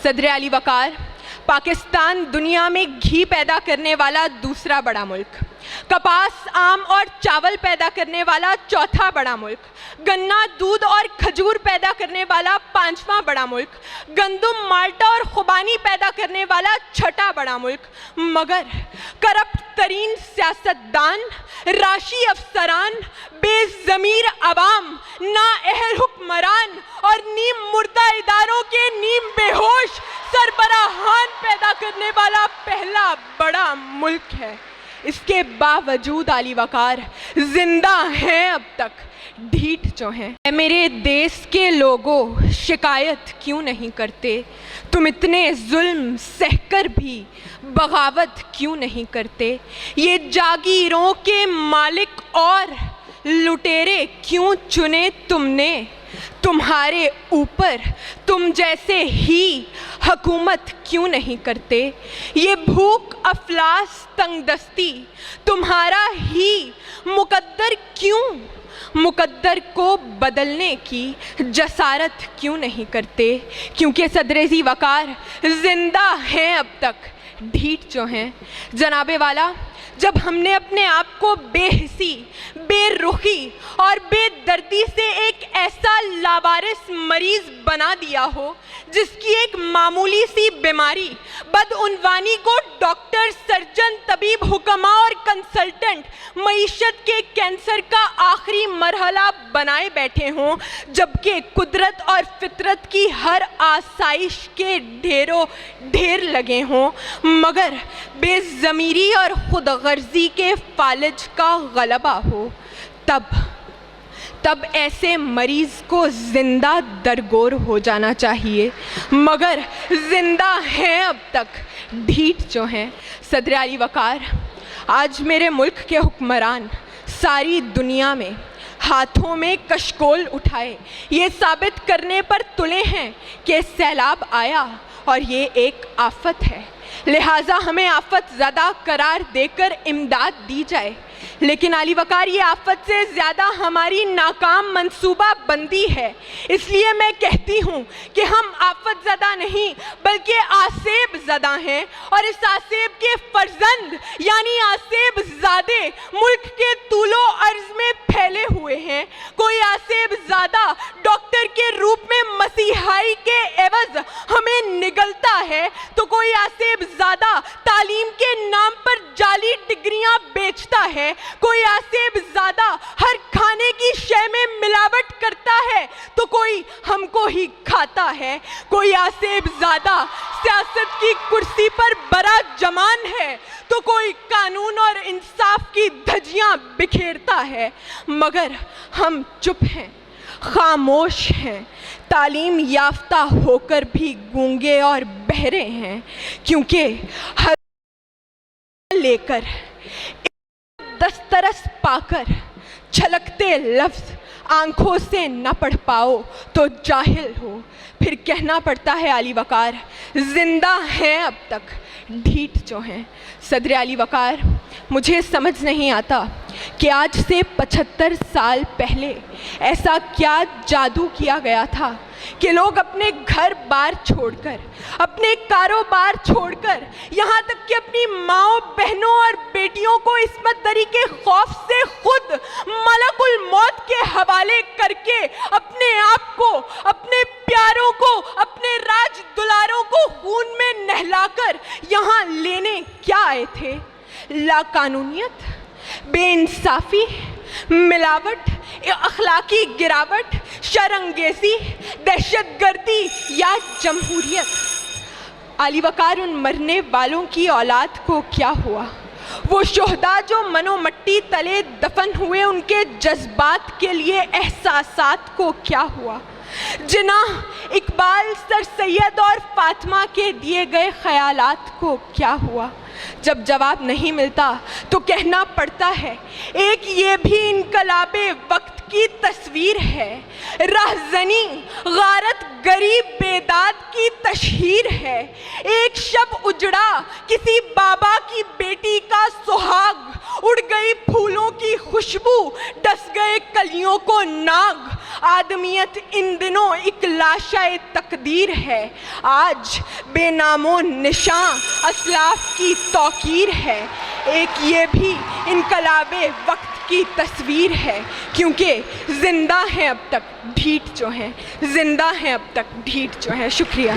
صدر علی وقار، پاکستان دنیا میں گھی پیدا کرنے والا دوسرا بڑا ملک، کپاس، آم اور چاول پیدا کرنے والا چوتھا بڑا ملک، گنا، دودھ اور کھجور پیدا کرنے والا پانچواں بڑا ملک، گندم، مالٹا اور خوبانی پیدا کرنے والا چھٹا بڑا ملک، مگر کرپٹ ترین سیاستدان، راشی افسران، بے ضمیر عوام، نااہل حکمران اور نیم مردہ اداروں کے نیم بے ہوش سربراہان پیدا کرنے والا پہلا بڑا ملک ہے۔ اس کے باوجود علی وقار زندہ ہیں اب تک، ڈھیٹ جو ہیں۔ اے میرے دیس کے لوگوں، شکایت کیوں نہیں کرتے؟ تم اتنے ظلم سہ کر بھی بغاوت کیوں نہیں کرتے؟ یہ جاگیروں کے مالک اور لٹیرے کیوں چنے تم نے؟ تمہارے اوپر تم جیسے ہی حکومت کیوں نہیں کرتے؟ یہ بھوک، افلاس، تنگ دستی تمہارا ہی مقدر کیوں؟ مقدر کو بدلنے کی جسارت کیوں نہیں کرتے؟ کیونکہ صدر علی وقار زندہ ہیں اب تک، ڈھیٹ جو ہیں۔ جناب والا، جب ہم نے اپنے آپ کو بے حسی، بے رخی اور بے دردی سے ایک ایسا لاوارث مریض بنا دیا ہو جس کی ایک معمولی سی بیماری بدعنوانی کو ڈاکٹر، سرجن، طبیب، حکماء اور کنسلٹنٹ معیشت کے کینسر کا آخری مرحلہ بنائے بیٹھے ہوں، جبکہ قدرت اور فطرت کی ہر آسائش کے ڈھیروں ڈھیر لگے ہوں، مگر بے ضمیری اور خود غرضی کے فالج کا غلبہ ہو، تب ایسے مریض کو زندہ درگور ہو جانا چاہیے، مگر زندہ ہیں اب تک، ڈھیٹ جو ہیں۔ صدر علی وقار، آج میرے ملک کے حکمران ساری دنیا میں ہاتھوں میں کشکول اٹھائے یہ ثابت کرنے پر تلے ہیں کہ سیلاب آیا اور یہ ایک آفت ہے، لہٰذا ہمیں آفت زدہ قرار دے کر امداد دی جائے۔ لیکن علی وقار، یہ آفت سے زیادہ ہماری ناکام منصوبہ بندی ہے، اس لیے میں کہتی ہوں کہ ہم آفت زدہ نہیں بلکہ آسیب زدہ ہیں، اور اس آسیب کے فرزند یعنی آسیب زادے ملک کے طول و عرض میں پھیلے ہوئے ہیں۔ کوئی آسیب زادہ ڈاکٹر کے روپ میں مسیحائی کے عوض ہمیں نگلتا ہے تو کوئی آسیب زادہ تعلیم کے نام پر جعلی ڈگریاں بیچتا ہے، کوئی آسیب زادہ ہر کھانے کی شے میں ملاوٹ کرتا ہے تو کوئی ہم کو ہی کھاتا ہے، کوئی آسیب زادہ سیاست کی کرسی پر برا جمان ہے تو کوئی قانون اور انصاف کی دھجیاں بکھیرتا ہے، مگر ہم چپ ہیں، خاموش ہیں، تعلیم یافتہ ہو کر بھی گونگے اور بہرے ہیں، کیونکہ ہر لے کر دسترس پا کر چھلکتے لفظ آنکھوں سے نہ پڑھ پاؤ تو جاہل ہو۔ پھر کہنا پڑتا ہے علی وقار زندہ ہیں اب تک، ڈھیٹ جو ہیں۔ صدر علی وقار، مجھے سمجھ نہیں آتا کہ آج سے 75 سال پہلے ایسا کیا جادو کیا گیا تھا کہ لوگ اپنے گھر بار چھوڑ کر، اپنے کاروبار چھوڑ کر، یہاں تک کہ اپنی ماؤں، بہنوں اور بیٹیوں کو عصمت دری کے خوف سے خود ملک الموت کے حوالے کر کے اپنے آپ کو، اپنے پیاروں کو، اپنے راج دلاروں کو خون میں نہلا کر یہاں لینے کیا آئے تھے؟ لا قانونیت، بے انصافی، ملاوٹ، اخلاقی گراوٹ، شرانگیزی، دہشت گردی یا جمہوریت؟ علی وقار، ان مرنے والوں کی اولاد کو کیا ہوا؟ وہ شہداء جو منو مٹی تلے دفن ہوئے، ان کے جذبات کے لیے احساسات کو کیا ہوا؟ جناح، اقبال، سر سید اور فاطمہ کے دیے گئے خیالات کو کیا ہوا؟ جب جواب نہیں ملتا تو کہنا پڑتا ہے ایک یہ بھی انقلاب وقت کی تصویر ہے، رہزنی، غارت، غریب، بیداد کی تشہیر ہے۔ ایک شب اجڑا کسی بابا کی بیٹی کا سہاگ، اڑ گئی پھولوں کی خوشبو، ڈس گئے کلیوں کو ناگ، آدمیت ان دنوں ایک لاشائے تقدیر ہے، آج بے نام و نشاں اسلاف کی توقیر ہے۔ ایک یہ بھی انقلاب وقت کی تصویر ہے، کیونکہ زندہ ہیں اب تک ڈھیٹ جو ہیں، زندہ ہیں اب تک ڈھیٹ جو ہیں۔ شکریہ۔